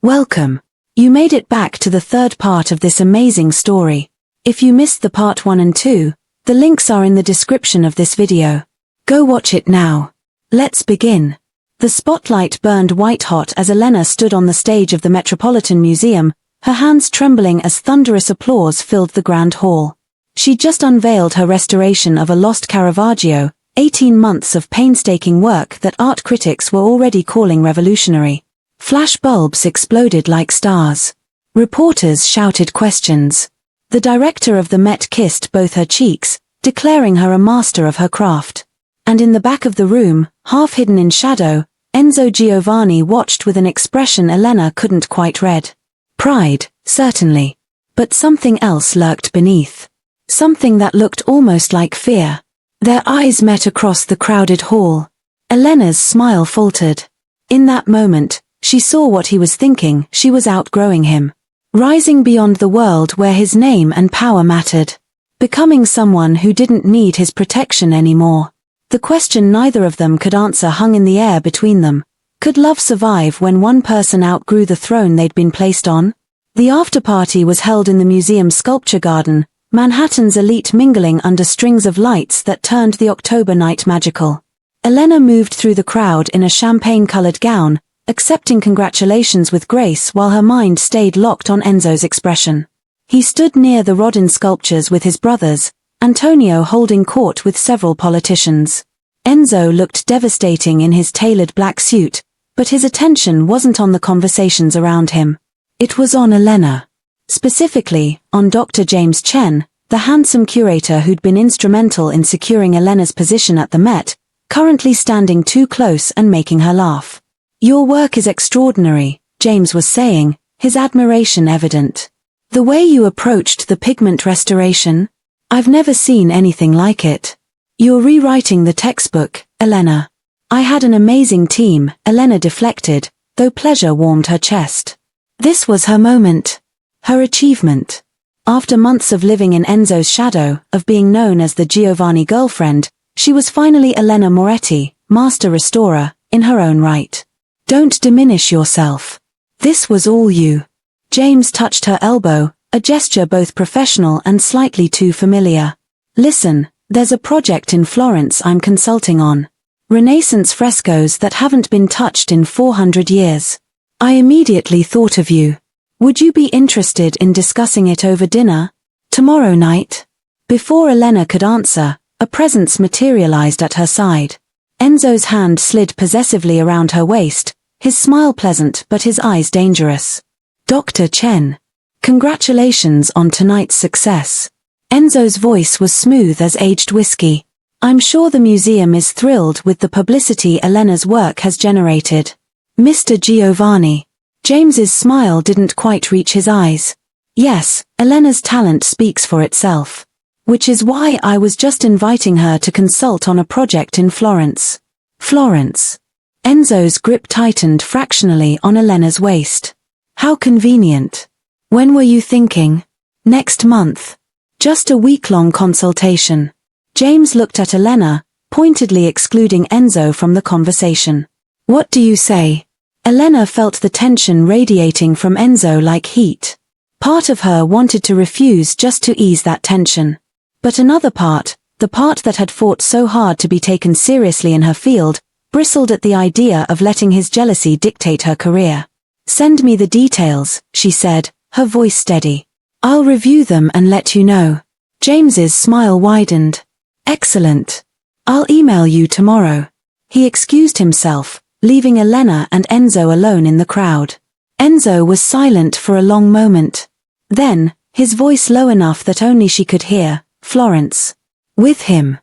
Welcome. You made it back to the third part of this amazing story. If you missed the part 1 and 2, the links are in the description of this video. Go watch it now. Let's begin. The spotlight burned white-hot as Elena stood on the stage of the Metropolitan Museum, her hands trembling as thunderous applause filled the grand hall. She just unveiled her restoration of a lost Caravaggio, 18 months of painstaking work that art critics were already calling revolutionary. Flash bulbs exploded like stars. Reporters shouted questions. The director of the Met kissed both her cheeks, declaring her a master of her craft. And in the back of the room, half hidden in shadow, Enzo Giovanni watched with an expression Elena couldn't quite read. Pride, certainly. But something else lurked beneath. Something that looked almost like fear. Their eyes met across the crowded hall. Elena's smile faltered. In that moment, she saw what he was thinking. She was outgrowing him. Rising beyond the world where his name and power mattered. Becoming someone who didn't need his protection anymore. The question neither of them could answer hung in the air between them. Could love survive when one person outgrew the throne they'd been placed on? The afterparty was held in the museum's sculpture garden, Manhattan's elite mingling under strings of lights that turned the October night magical. Elena moved through the crowd in a champagne-colored gown, accepting congratulations with grace while her mind stayed locked on Enzo's expression. He stood near the Rodin sculptures with his brothers, Antonio holding court with several politicians. Enzo looked devastating in his tailored black suit, but his attention wasn't on the conversations around him. It was on Elena. Specifically, on Dr. James Chen, the handsome curator who'd been instrumental in securing Elena's position at the Met, currently standing too close and making her laugh. "Your work is extraordinary," James was saying, his admiration evident. "The way you approached the pigment restoration? I've never seen anything like it. You're rewriting the textbook, Elena." "I had an amazing team," Elena deflected, though pleasure warmed her chest. This was her moment. Her achievement. After months of living in Enzo's shadow, of being known as the Giovanni girlfriend, she was finally Elena Moretti, master restorer, in her own right. "Don't diminish yourself. This was all you." James touched her elbow, a gesture both professional and slightly too familiar. "Listen, there's a project in Florence I'm consulting on. Renaissance frescoes that haven't been touched in 400 years. I immediately thought of you. Would you be interested in discussing it over dinner? Tomorrow night?" Before Elena could answer, a presence materialized at her side. Enzo's hand slid possessively around her waist, his smile pleasant but his eyes dangerous. "Dr. Chen. Congratulations on tonight's success." Enzo's voice was smooth as aged whiskey. "I'm sure the museum is thrilled with the publicity Elena's work has generated." "Mr. Giovanni." James's smile didn't quite reach his eyes. "Yes, Elena's talent speaks for itself. Which is why I was just inviting her to consult on a project in Florence." "Florence." Enzo's grip tightened fractionally on Elena's waist. "How convenient. When were you thinking?" "Next month. Just a week-long consultation." James looked at Elena, pointedly excluding Enzo from the conversation. "What do you say?" Elena felt the tension radiating from Enzo like heat. Part of her wanted to refuse just to ease that tension. But another part, the part that had fought so hard to be taken seriously in her field, bristled at the idea of letting his jealousy dictate her career. "Send me the details," she said, her voice steady. "I'll review them and let you know." James's smile widened. "Excellent. I'll email you tomorrow." He excused himself, leaving Elena and Enzo alone in the crowd. Enzo was silent for a long moment. Then, his voice low enough that only she could hear, "Florence. With him.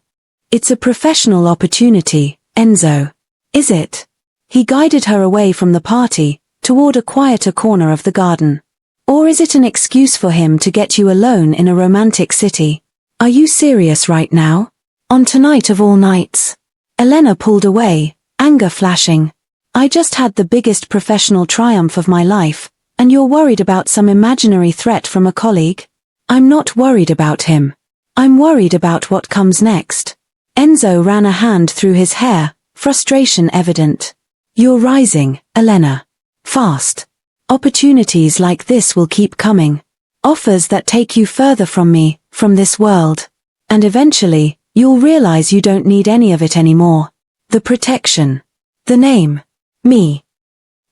It's a professional opportunity, Enzo. Is it?" He guided her away from the party, toward a quieter corner of the garden. "Or is it an excuse for him to get you alone in a romantic city? Are you serious right now? On tonight of all nights?" Elena pulled away, anger flashing. "I just had the biggest professional triumph of my life, and you're worried about some imaginary threat from a colleague?" "I'm not worried about him. I'm worried about what comes next." Enzo ran a hand through his hair, frustration evident. "You're rising, Elena. Fast. Opportunities like this will keep coming. Offers that take you further from me, from this world. And eventually, you'll realize you don't need any of it anymore. The protection. The name. Me.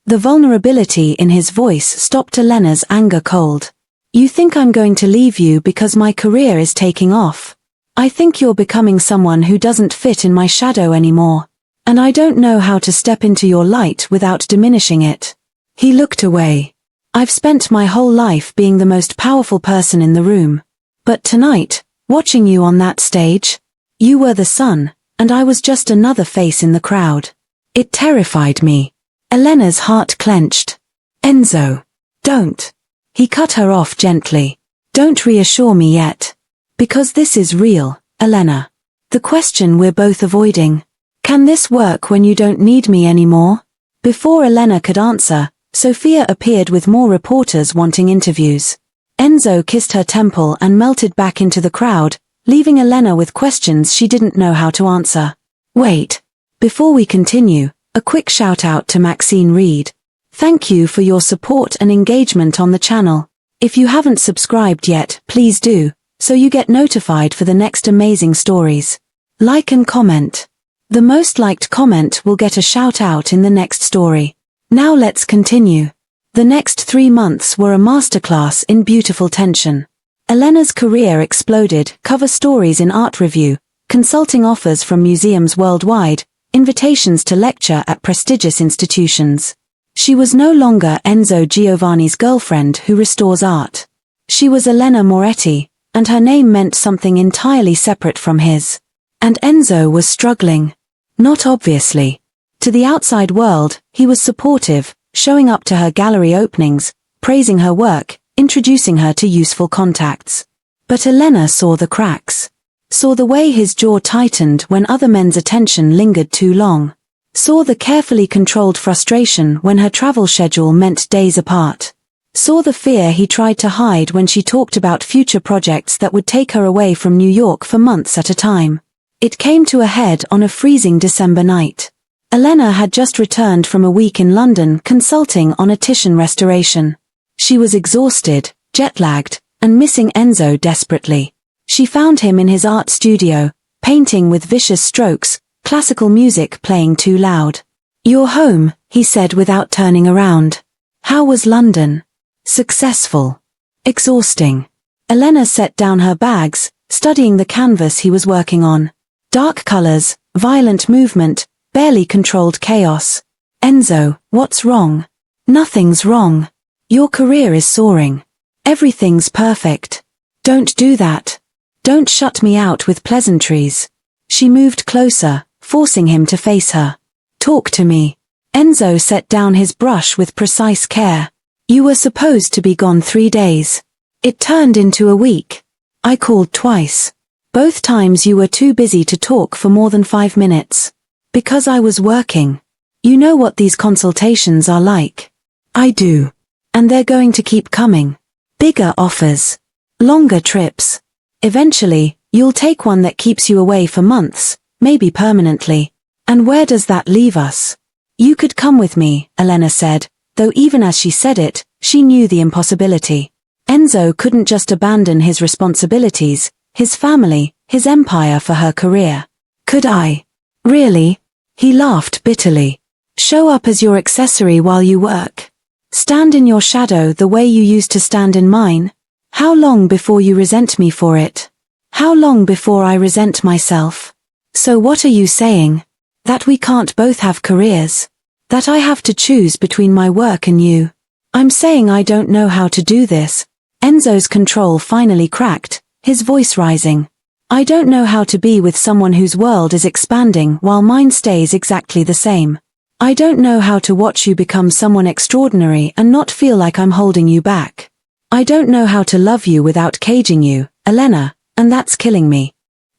The vulnerability in his voice stopped Elena's anger cold. You think I'm going to leave you because my career is taking off? I think you're becoming someone who doesn't fit in my shadow anymore. And I don't know how to step into your light without diminishing it. He looked away. I've spent my whole life being the most powerful person in the room. But tonight, watching you on that stage, you were the sun, and I was just another face in the crowd. It terrified me. Elena's heart clenched. Enzo. Don't. He cut her off gently. Don't reassure me yet. Because this is real, Elena. The question we're both avoiding. Can this work when you don't need me anymore? Before Elena could answer, Sophia appeared with more reporters wanting interviews. Enzo kissed her temple and melted back into the crowd, leaving Elena with questions she didn't know how to answer. Wait. Before we continue, a quick shout out to Maxine Reed. Thank you for your support and engagement on the channel. If you haven't subscribed yet, please do, so you get notified for the next amazing stories. Like and comment. The most liked comment will get a shout out in the next story. Now let's continue. The next 3 months were a masterclass in beautiful tension. Elena's career exploded, cover stories in art review, consulting offers from museums worldwide, invitations to lecture at prestigious institutions. She was no longer Enzo Giovanni's girlfriend who restores art. She was Elena Moretti, and her name meant something entirely separate from his. And Enzo was struggling. Not obviously. To the outside world, he was supportive, showing up to her gallery openings, praising her work, introducing her to useful contacts. But Elena saw the cracks. Saw the way his jaw tightened when other men's attention lingered too long. Saw the carefully controlled frustration when her travel schedule meant days apart. Saw the fear he tried to hide when she talked about future projects that would take her away from New York for months at a time. It came to a head on a freezing December night. Elena had just returned from a week in London consulting on a Titian restoration. She was exhausted, jet-lagged, and missing Enzo desperately. She found him in his art studio, painting with vicious strokes, classical music playing too loud. "You're home," he said without turning around. "How was London?" "Successful." "Exhausting." Elena set down her bags, studying the canvas he was working on. Dark colors, violent movement, barely controlled chaos. "Enzo, what's wrong?" "Nothing's wrong. Your career is soaring. Everything's perfect. Don't do that. Don't shut me out with pleasantries." She moved closer, forcing him to face her. "Talk to me." Enzo set down his brush with precise care. "You were supposed to be gone 3 days. It turned into a week. I called twice. Both times you were too busy to talk for more than 5 minutes. Because I was working. You know what these consultations are like." "I do. And they're going to keep coming. Bigger offers. Longer trips. Eventually, you'll take one that keeps you away for months, maybe permanently. And where does that leave us?" "You could come with me," Elena said, though even as she said it, she knew the impossibility. Enzo couldn't just abandon his responsibilities, his family, his empire for her career. "Could I? Really?" He laughed bitterly. "Show up as your accessory while you work? Stand in your shadow the way you used to stand in mine? How long before you resent me for it? How long before I resent myself? So what are you saying? That we can't both have careers? That I have to choose between my work and you? I'm saying I don't know how to do this." Enzo's control finally cracked, his voice rising. "I don't know how to be with someone whose world is expanding while mine stays exactly the same. I don't know how to watch you become someone extraordinary and not feel like I'm holding you back. I don't know how to love you without caging you, Elena, and that's killing me."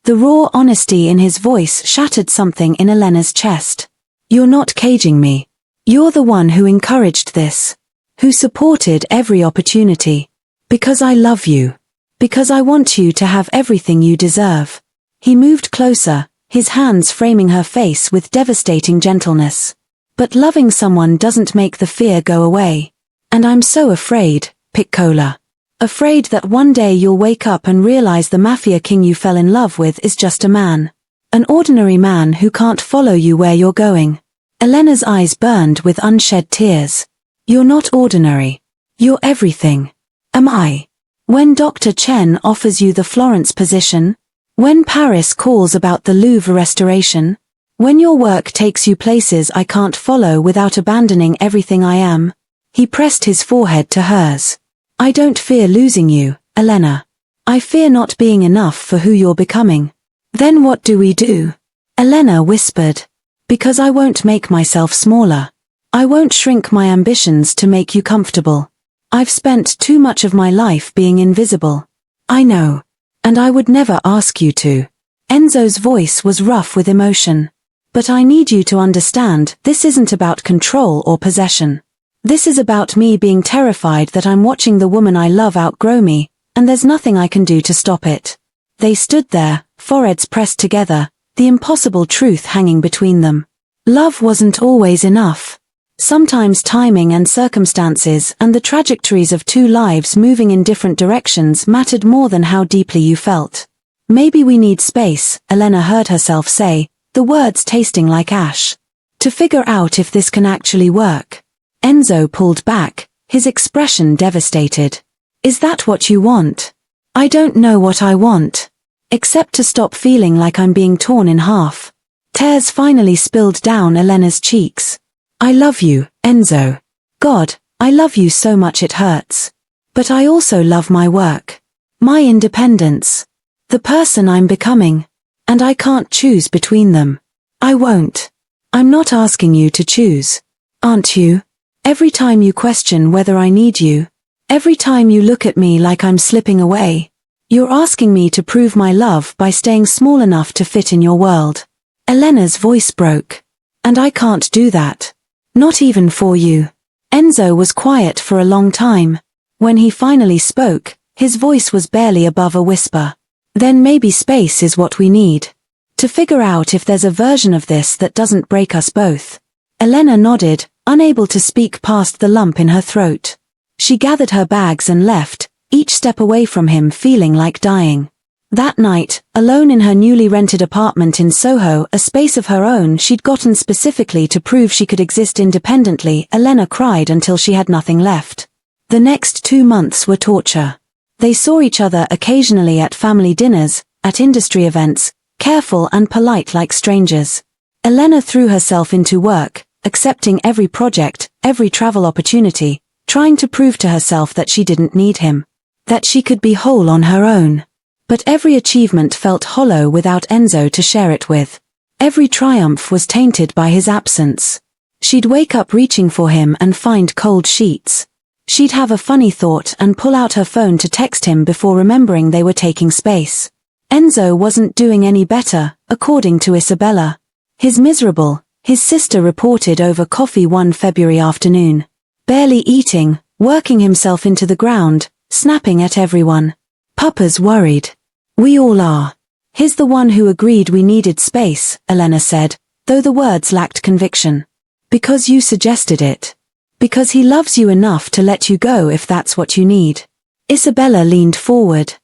The raw honesty in his voice shattered something in Elena's chest. "You're not caging me. You're the one who encouraged this. Who supported every opportunity. Because I love you. Because I want you to have everything you deserve." He moved closer, his hands framing her face with devastating gentleness. "But loving someone doesn't make the fear go away. And I'm so afraid, Piccola. Afraid that one day you'll wake up and realize the mafia king you fell in love with is just a man. An ordinary man who can't follow you where you're going. Elena's eyes burned with unshed tears. You're not ordinary. You're everything. Am I? When Dr. Chen offers you the Florence position? When Paris calls about the Louvre restoration? When your work takes you places I can't follow without abandoning everything I am? He pressed his forehead to hers. I don't fear losing you, Elena. I fear not being enough for who you're becoming. Then what do we do? Elena whispered. Because I won't make myself smaller. I won't shrink my ambitions to make you comfortable. I've spent too much of my life being invisible. I know. And I would never ask you to. Enzo's voice was rough with emotion. But I need you to understand, this isn't about control or possession. This is about me being terrified that I'm watching the woman I love outgrow me, and there's nothing I can do to stop it. They stood there, foreheads pressed together, the impossible truth hanging between them. Love wasn't always enough. Sometimes timing and circumstances and the trajectories of two lives moving in different directions mattered more than how deeply you felt. Maybe we need space, Elena heard herself say, the words tasting like ash. To figure out if this can actually work. Enzo pulled back, his expression devastated. Is that what you want? I don't know what I want. Except to stop feeling like I'm being torn in half. Tears finally spilled down Elena's cheeks. I love you, Enzo. God, I love you so much it hurts. But I also love my work. My independence. The person I'm becoming. And I can't choose between them. I won't. I'm not asking you to choose. Aren't you? Every time you question whether I need you. Every time you look at me like I'm slipping away. You're asking me to prove my love by staying small enough to fit in your world. Elena's voice broke. And I can't do that. Not even for you. Enzo was quiet for a long time. When he finally spoke, his voice was barely above a whisper. Then maybe space is what we need. To figure out if there's a version of this that doesn't break us both. Elena nodded, unable to speak past the lump in her throat. She gathered her bags and left, each step away from him feeling like dying. That night, alone in her newly rented apartment in Soho, a space of her own she'd gotten specifically to prove she could exist independently, Elena cried until she had nothing left. The next 2 months were torture. They saw each other occasionally at family dinners, at industry events, careful and polite like strangers. Elena threw herself into work, accepting every project, every travel opportunity, trying to prove to herself that she didn't need him. That she could be whole on her own. But every achievement felt hollow without Enzo to share it with. Every triumph was tainted by his absence. She'd wake up reaching for him and find cold sheets. She'd have a funny thought and pull out her phone to text him before remembering they were taking space. Enzo wasn't doing any better, according to Isabella. He's miserable, his sister reported over coffee one February afternoon. Barely eating, working himself into the ground, snapping at everyone. Papa's worried. We all are. He's the one who agreed we needed space, Elena said, though the words lacked conviction. Because you suggested it. Because he loves you enough to let you go if that's what you need. Isabella leaned forward.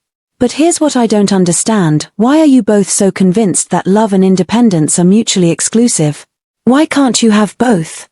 But here's what I don't understand, why are you both so convinced that love and independence are mutually exclusive? Why can't you have both?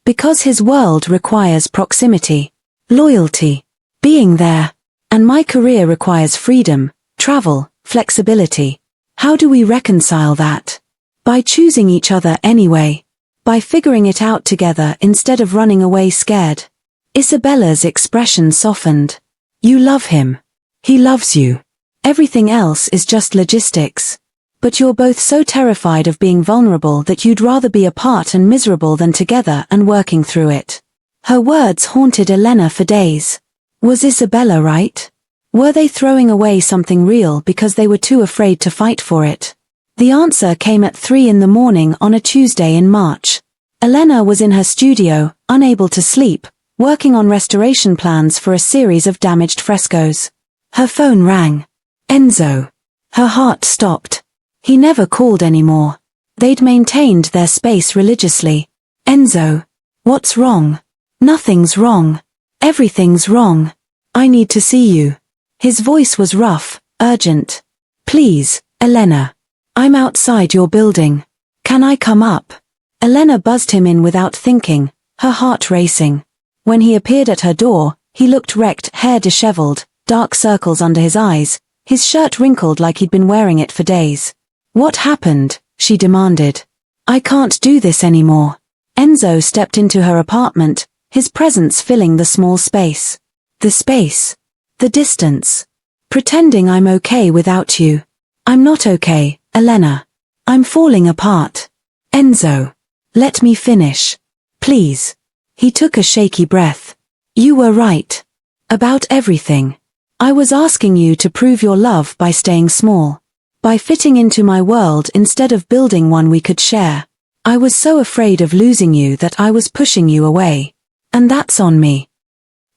Because his world requires proximity, loyalty, being there. And my career requires freedom, travel, flexibility. How do we reconcile that? By choosing each other anyway. By figuring it out together instead of running away scared. Isabella's expression softened. You love him. He loves you. Everything else is just logistics. But you're both so terrified of being vulnerable that you'd rather be apart and miserable than together and working through it. Her words haunted Elena for days. Was Isabella right? Were they throwing away something real because they were too afraid to fight for it? The answer came at 3 in the morning on a Tuesday in March. Elena was in her studio, unable to sleep, working on restoration plans for a series of damaged frescoes. Her phone rang. Enzo. Her heart stopped. He never called anymore. They'd maintained their space religiously. Enzo. What's wrong? Nothing's wrong. Everything's wrong. I need to see you. His voice was rough, urgent. Please, Elena. I'm outside your building. Can I come up? Elena buzzed him in without thinking, her heart racing. When he appeared at her door, he looked wrecked, hair disheveled, dark circles under his eyes, his shirt wrinkled like he'd been wearing it for days. What happened? She demanded. I can't do this anymore. Enzo stepped into her apartment, his presence filling the small space. The space. The distance. Pretending I'm okay without you. I'm not okay, Elena. I'm falling apart. Enzo. Let me finish. Please. He took a shaky breath. You were right. About everything. I was asking you to prove your love by staying small. By fitting into my world instead of building one we could share. I was so afraid of losing you that I was pushing you away. And that's on me.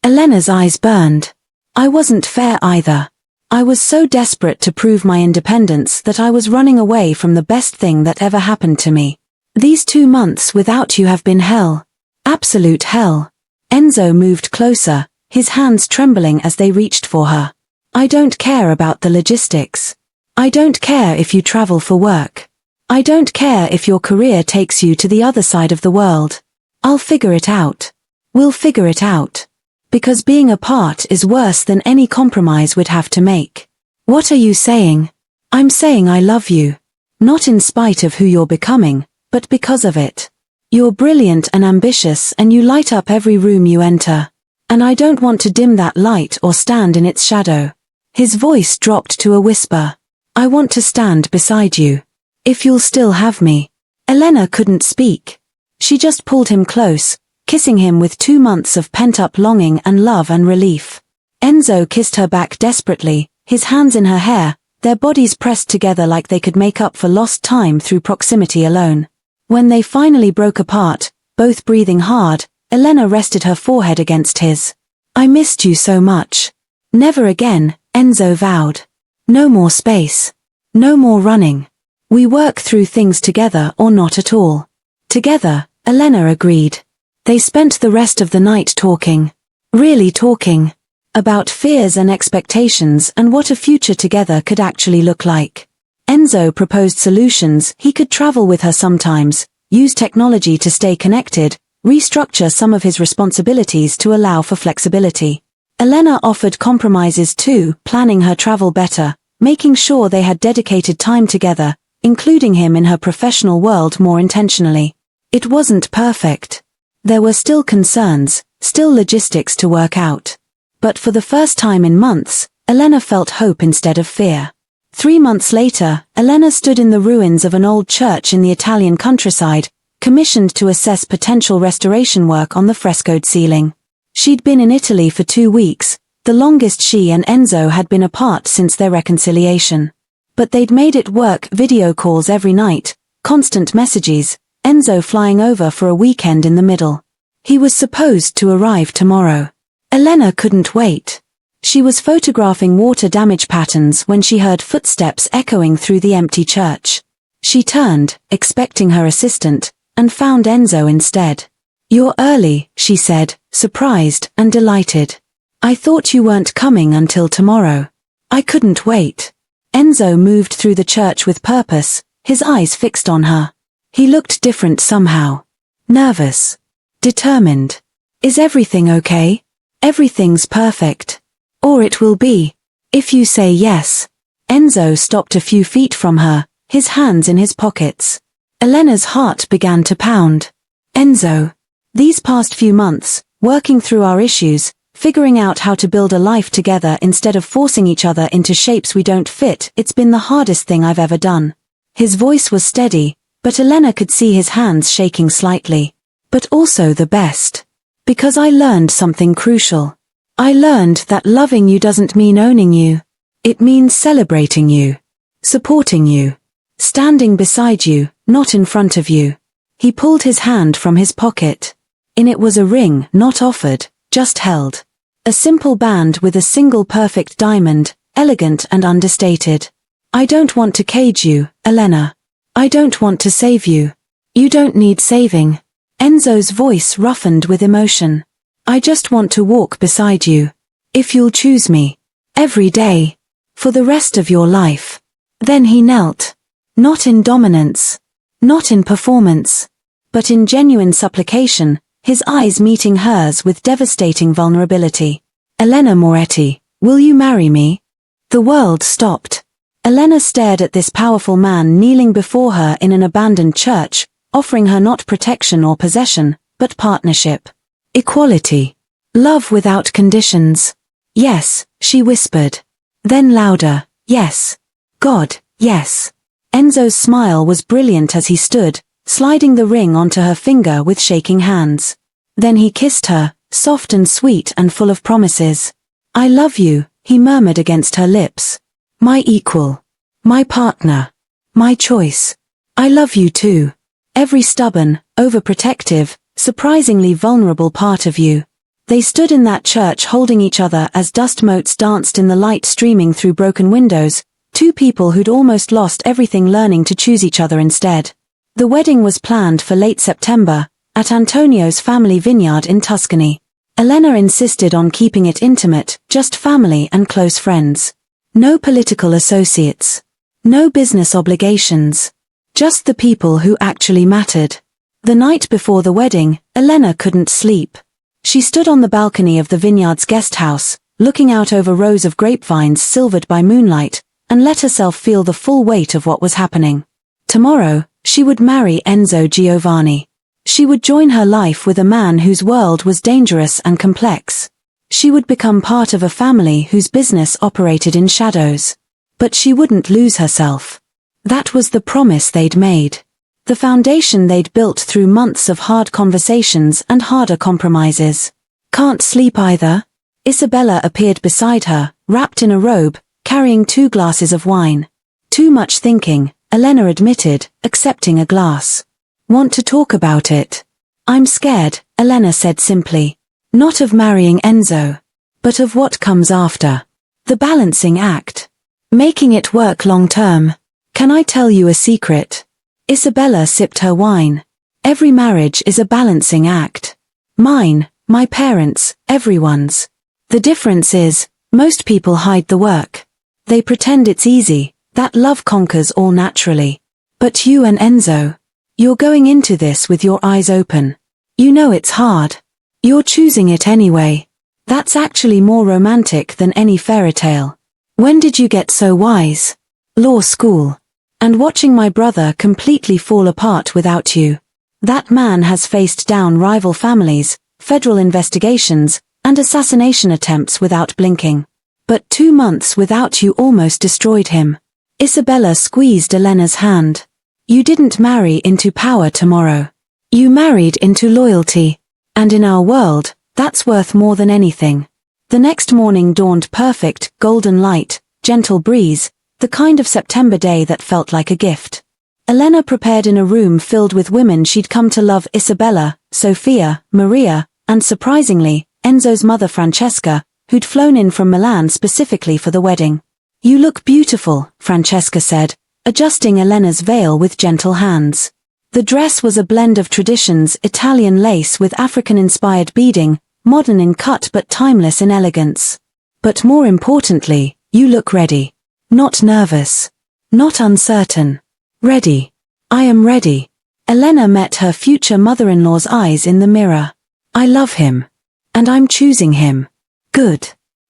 Elena's eyes burned. I wasn't fair either. I was so desperate to prove my independence that I was running away from the best thing that ever happened to me. These 2 months without you have been hell. Absolute hell. Enzo moved closer, his hands trembling as they reached for her. I don't care about the logistics. I don't care if you travel for work. I don't care if your career takes you to the other side of the world. I'll figure it out. We'll figure it out. Because being apart is worse than any compromise we'd have to make. What are you saying? I'm saying I love you. Not in spite of who you're becoming, but because of it. You're brilliant and ambitious and you light up every room you enter. And I don't want to dim that light or stand in its shadow. His voice dropped to a whisper. I want to stand beside you. If you'll still have me. Elena couldn't speak. She just pulled him close, kissing him with 2 months of pent-up longing and love and relief. Enzo kissed her back desperately, his hands in her hair, their bodies pressed together like they could make up for lost time through proximity alone. When they finally broke apart, both breathing hard, Elena rested her forehead against his. I missed you so much. Never again, Enzo vowed. No more space. No more running. We work through things together or not at all. Together, Elena agreed. They spent the rest of the night talking. Really talking. About fears and expectations and what a future together could actually look like. Enzo proposed solutions. He could travel with her sometimes, use technology to stay connected, restructure some of his responsibilities to allow for flexibility. Elena offered compromises too, planning her travel better, making sure they had dedicated time together, including him in her professional world more intentionally. It wasn't perfect. There were still concerns, still logistics to work out. But for the first time in months, Elena felt hope instead of fear. 3 months later, Elena stood in the ruins of an old church in the Italian countryside, commissioned to assess potential restoration work on the frescoed ceiling. She'd been in Italy for 2 weeks, the longest she and Enzo had been apart since their reconciliation. But they'd made it work, video calls every night, constant messages, Enzo flying over for a weekend in the middle. He was supposed to arrive tomorrow. Elena couldn't wait. She was photographing water damage patterns when she heard footsteps echoing through the empty church. She turned, expecting her assistant, and found Enzo instead. You're early, she said, surprised and delighted. I thought you weren't coming until tomorrow. I couldn't wait. Enzo moved through the church with purpose, his eyes fixed on her. He looked different somehow. Nervous. Determined. Is everything okay? Everything's perfect. Or it will be. If you say yes. Enzo stopped a few feet from her, his hands in his pockets. Elena's heart began to pound. Enzo. These past few months, working through our issues, figuring out how to build a life together instead of forcing each other into shapes we don't fit, it's been the hardest thing I've ever done. His voice was steady, but Elena could see his hands shaking slightly. But also the best. Because I learned something crucial. I learned that loving you doesn't mean owning you. It means celebrating you. Supporting you. Standing beside you, not in front of you. He pulled his hand from his pocket. In it was a ring, not offered, just held. A simple band with a single perfect diamond, elegant and understated. I don't want to cage you, Elena. I don't want to save you. You don't need saving. Enzo's voice roughened with emotion. I just want to walk beside you. If you'll choose me. Every day. For the rest of your life. Then he knelt. Not in dominance. Not in performance. But in genuine supplication, his eyes meeting hers with devastating vulnerability. Elena Moretti, will you marry me? The world stopped. Elena stared at this powerful man kneeling before her in an abandoned church, offering her not protection or possession, but partnership. Equality. Love without conditions. Yes, she whispered. Then louder, yes. God, yes. Enzo's smile was brilliant as he stood, sliding the ring onto her finger with shaking hands. Then he kissed her, soft and sweet and full of promises. I love you, he murmured against her lips. My equal. My partner. My choice. I love you too. Every stubborn, overprotective, surprisingly vulnerable part of you. They stood in that church holding each other as dust motes danced in the light streaming through broken windows, two people who'd almost lost everything learning to choose each other instead. The wedding was planned for late September, at Antonio's family vineyard in Tuscany. Elena insisted on keeping it intimate, just family and close friends. No political associates. No business obligations. Just the people who actually mattered. The night before the wedding, Elena couldn't sleep. She stood on the balcony of the vineyard's guest house, looking out over rows of grapevines silvered by moonlight, and let herself feel the full weight of what was happening. Tomorrow, she would marry Enzo Giovanni. She would join her life with a man whose world was dangerous and complex. She would become part of a family whose business operated in shadows. But she wouldn't lose herself. That was the promise they'd made. The foundation they'd built through months of hard conversations and harder compromises. Can't sleep either? Isabella appeared beside her, wrapped in a robe, carrying 2 glasses of wine. Too much thinking, Elena admitted, accepting a glass. Want to talk about it? I'm scared, Elena said simply. Not of marrying Enzo. But of what comes after. The balancing act. Making it work long term. Can I tell you a secret? Isabella sipped her wine. Every marriage is a balancing act. Mine, my parents, everyone's. The difference is, most people hide the work. They pretend it's easy, that love conquers all naturally. But you and Enzo, you're going into this with your eyes open. You know it's hard. You're choosing it anyway. That's actually more romantic than any fairy tale. When did you get so wise? Law school. And watching my brother completely fall apart without you. That man has faced down rival families, federal investigations, and assassination attempts without blinking. But 2 months without you almost destroyed him. Isabella squeezed Elena's hand. You didn't marry into power tomorrow. You married into loyalty. And in our world, that's worth more than anything. The next morning dawned perfect, golden light, gentle breeze, the kind of September day that felt like a gift. Elena prepared in a room filled with women she'd come to love: Isabella, Sofia, Maria, and surprisingly, Enzo's mother Francesca, who'd flown in from Milan specifically for the wedding. You look beautiful, Francesca said, adjusting Elena's veil with gentle hands. The dress was a blend of traditions: Italian lace with African-inspired beading, modern in cut but timeless in elegance. But more importantly, you look ready. Not nervous. Not uncertain. Ready. I am ready. Elena met her future mother-in-law's eyes in the mirror. I love him. And I'm choosing him. Good.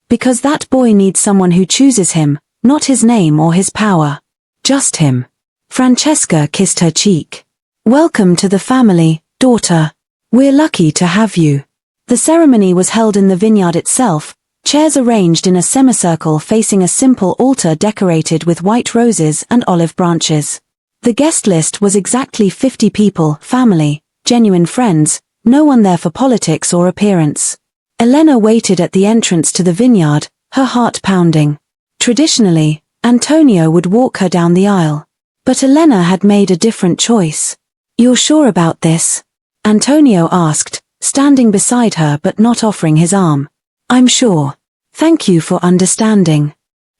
Because that boy needs someone who chooses him, not his name or his power. Just him. Francesca kissed her cheek. Welcome to the family, daughter. We're lucky to have you. The ceremony was held in the vineyard itself, chairs arranged in a semicircle facing a simple altar decorated with white roses and olive branches. The guest list was exactly 50 people, family, genuine friends, no one there for politics or appearance. Elena waited at the entrance to the vineyard, her heart pounding. Traditionally, Antonio would walk her down the aisle. But Elena had made a different choice. You're sure about this? Antonio asked, standing beside her but not offering his arm. I'm sure. Thank you for understanding.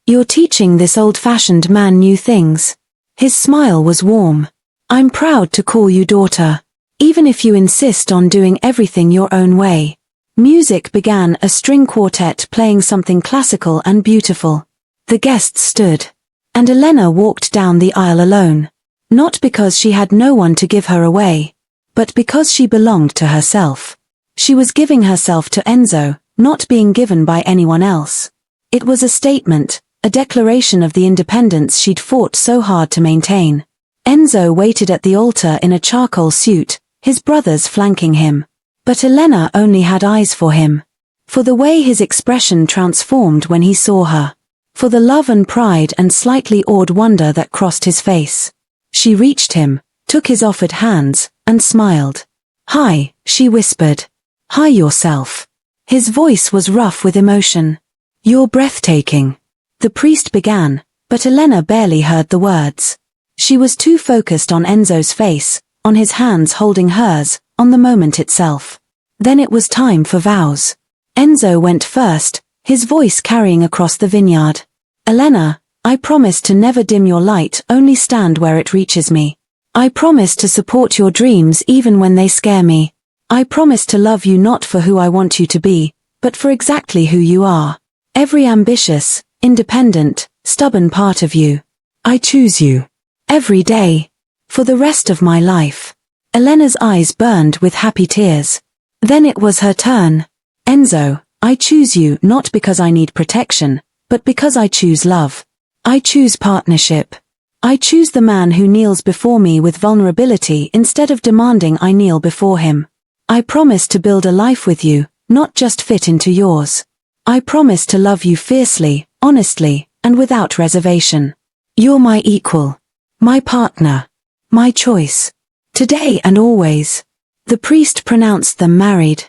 You're teaching this old-fashioned man new things. His smile was warm. I'm proud to call you daughter. Even if you insist on doing everything your own way. Music began, a string quartet playing something classical and beautiful. The guests stood. And Elena walked down the aisle alone. Not because she had no one to give her away, but because she belonged to herself. She was giving herself to Enzo, not being given by anyone else. It was a statement, a declaration of the independence she'd fought so hard to maintain. Enzo waited at the altar in a charcoal suit, his brothers flanking him. But Elena only had eyes for him. For the way his expression transformed when he saw her. For the love and pride and slightly awed wonder that crossed his face. She reached him, took his offered hands, and smiled. "Hi," she whispered. "Hi yourself." His voice was rough with emotion. "You're breathtaking." The priest began, but Elena barely heard the words. She was too focused on Enzo's face, on his hands holding hers, on the moment itself. Then it was time for vows. Enzo went first, his voice carrying across the vineyard. "Elena, I promise to never dim your light, only stand where it reaches me. I promise to support your dreams even when they scare me. I promise to love you not for who I want you to be, but for exactly who you are. Every ambitious, independent, stubborn part of you. I choose you. Every day. For the rest of my life." Elena's eyes burned with happy tears. Then it was her turn. "Enzo, I choose you not because I need protection, but because I choose love. I choose partnership. I choose the man who kneels before me with vulnerability instead of demanding I kneel before him. I promise to build a life with you, not just fit into yours. I promise to love you fiercely, honestly, and without reservation. You're my equal. My partner. My choice. Today and always." The priest pronounced them married.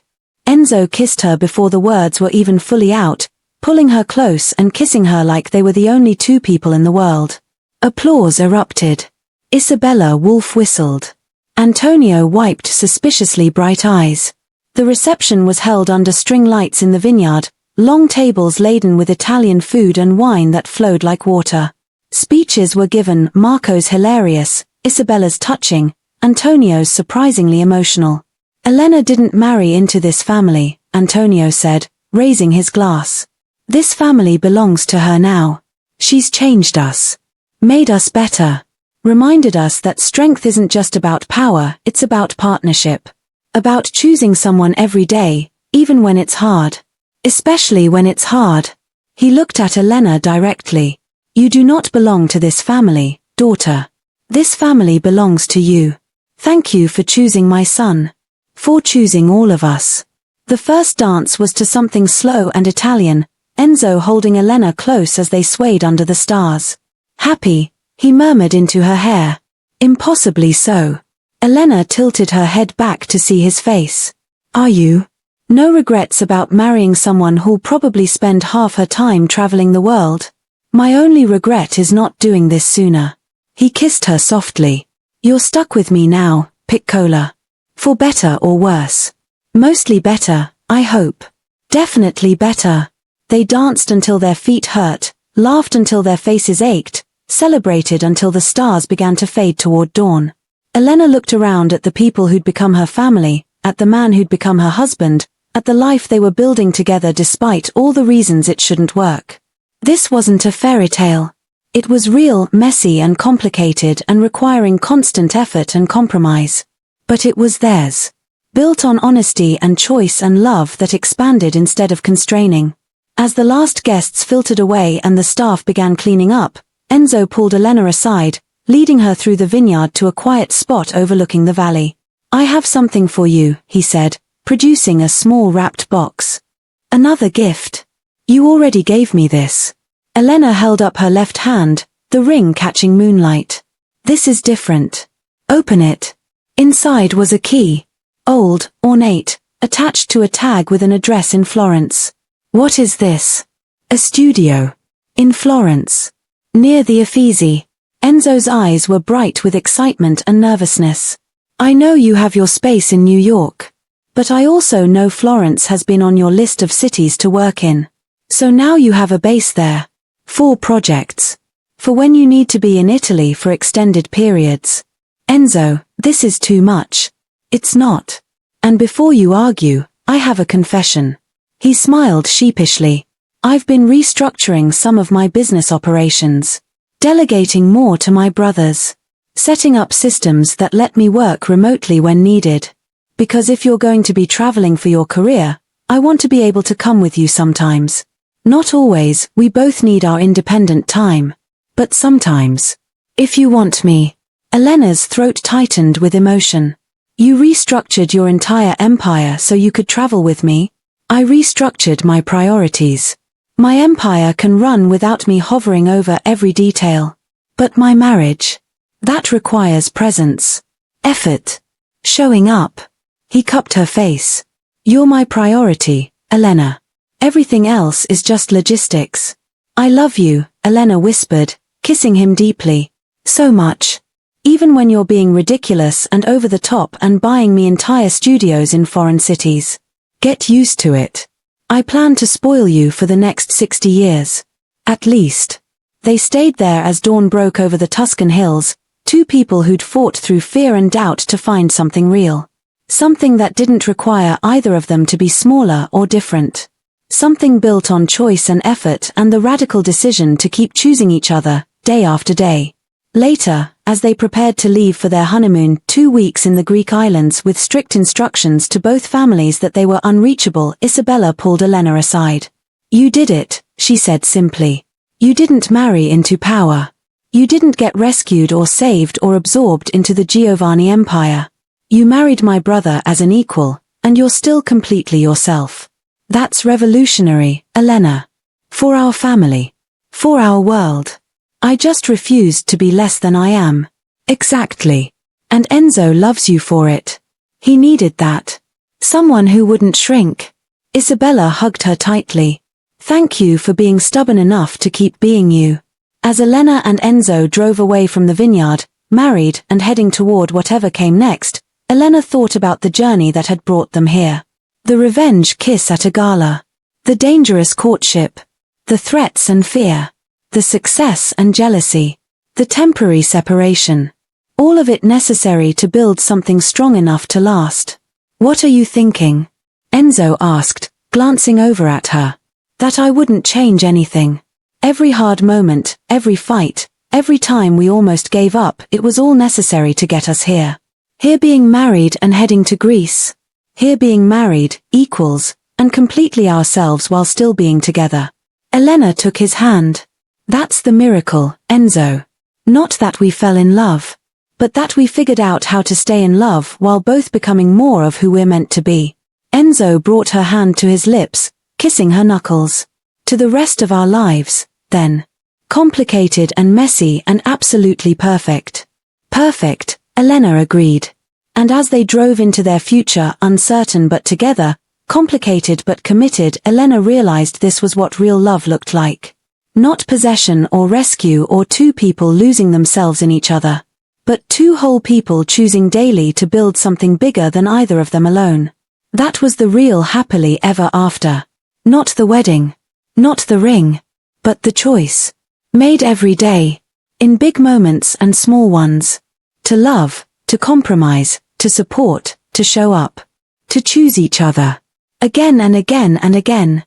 Enzo kissed her before the words were even fully out, pulling her close and kissing her like they were the only two people in the world. Applause erupted. Isabella wolf whistled. Antonio wiped suspiciously bright eyes. The reception was held under string lights in the vineyard, long tables laden with Italian food and wine that flowed like water. Speeches were given, Marco's hilarious, Isabella's touching, Antonio's surprisingly emotional. "Elena didn't marry into this family," Antonio said, raising his glass. "This family belongs to her now. She's changed us. Made us better. Reminded us that strength isn't just about power, it's about partnership. About choosing someone every day, even when it's hard. Especially when it's hard." He looked at Elena directly. "You do not belong to this family, daughter. This family belongs to you. Thank you for choosing my son. For choosing all of us." The first dance was to something slow and Italian, Enzo holding Elena close as they swayed under the stars. "Happy," he murmured into her hair. "Impossibly so." Elena tilted her head back to see his face. "Are you? No regrets about marrying someone who'll probably spend half her time traveling the world?" "My only regret is not doing this sooner." He kissed her softly. "You're stuck with me now, Piccola. For better or worse. Mostly better, I hope. Definitely better." They danced until their feet hurt, laughed until their faces ached, celebrated until the stars began to fade toward dawn. Elena looked around at the people who'd become her family, at the man who'd become her husband, at the life they were building together despite all the reasons it shouldn't work. This wasn't a fairy tale. It was real, messy and complicated and requiring constant effort and compromise. But it was theirs. Built on honesty and choice and love that expanded instead of constraining. As the last guests filtered away and the staff began cleaning up, Enzo pulled Elena aside, leading her through the vineyard to a quiet spot overlooking the valley. "I have something for you," he said, producing a small wrapped box. "Another gift. You already gave me this." Elena held up her left hand, the ring catching moonlight. "This is different. Open it." Inside was a key. Old, ornate, attached to a tag with an address in Florence. "What is this?" "A studio. In Florence. Near the Uffizi." Enzo's eyes were bright with excitement and nervousness. "I know you have your space in New York. But I also know Florence has been on your list of cities to work in. So now you have a base there. 4 projects. For when you need to be in Italy for extended periods." "Enzo, this is too much." "It's not. And before you argue, I have a confession. He smiled sheepishly. I've been restructuring some of my business operations, delegating more to my brothers, setting up systems that let me work remotely when needed. Because if you're going to be traveling for your career, I want to be able to come with you sometimes. Not always, we both need our independent time. But sometimes. If you want me. Elena's throat tightened with emotion. You restructured your entire empire so you could travel with me? I restructured my priorities. My empire can run without me hovering over every detail. But my marriage. That requires presence. Effort. Showing up. He cupped her face. You're my priority, Elena. Everything else is just logistics. I love you, Elena whispered, kissing him deeply. So much. Even when you're being ridiculous and over the top and buying me entire studios in foreign cities. Get used to it. I plan to spoil you for the next 60 years. At least. They stayed there as dawn broke over the Tuscan hills, two people who'd fought through fear and doubt to find something real. Something that didn't require either of them to be smaller or different. Something built on choice and effort and the radical decision to keep choosing each other, day after day. Later, as they prepared to leave for their honeymoon, 2 weeks in the Greek islands with strict instructions to both families that they were unreachable, Isabella pulled Elena aside. You did it, she said simply. You didn't marry into power. You didn't get rescued or saved or absorbed into the Giovanni empire. You married my brother as an equal, and you're still completely yourself. That's revolutionary, Elena. For our family. For our world. I just refused to be less than I am. Exactly. And Enzo loves you for it. He needed that. Someone who wouldn't shrink. Isabella hugged her tightly. Thank you for being stubborn enough to keep being you. As Elena and Enzo drove away from the vineyard, married and heading toward whatever came next, Elena thought about the journey that had brought them here. The revenge kiss at a gala. The dangerous courtship. The threats and fear. The success and jealousy. The temporary separation. All of it necessary to build something strong enough to last. What are you thinking? Enzo asked, glancing over at her. That I wouldn't change anything. Every hard moment, every fight, every time we almost gave up, it was all necessary to get us here. Here being married and heading to Greece. Here being married, equals, and completely ourselves while still being together. Elena took his hand. That's the miracle, Enzo. Not that we fell in love, but that we figured out how to stay in love while both becoming more of who we're meant to be. Enzo brought her hand to his lips, kissing her knuckles. To the rest of our lives, then. Complicated and messy and absolutely perfect. Perfect, Elena agreed. And as they drove into their future, uncertain but together, complicated but committed, Elena realized this was what real love looked like. Not possession or rescue or two people losing themselves in each other. But two whole people choosing daily to build something bigger than either of them alone. That was the real happily ever after. Not the wedding. Not the ring. But the choice. Made every day. In big moments and small ones. To love, to compromise, to support, to show up. To choose each other. Again and again and again.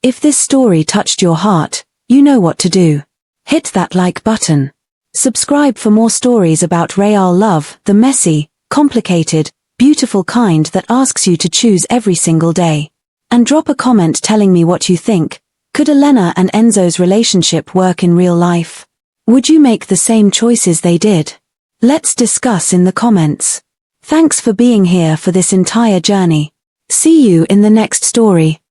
If this story touched your heart, you know what to do. Hit that like button. Subscribe for more stories about real love, the messy, complicated, beautiful kind that asks you to choose every single day. And drop a comment telling me what you think. Could Elena and Enzo's relationship work in real life? Would you make the same choices they did? Let's discuss in the comments. Thanks for being here for this entire journey. See you in the next story.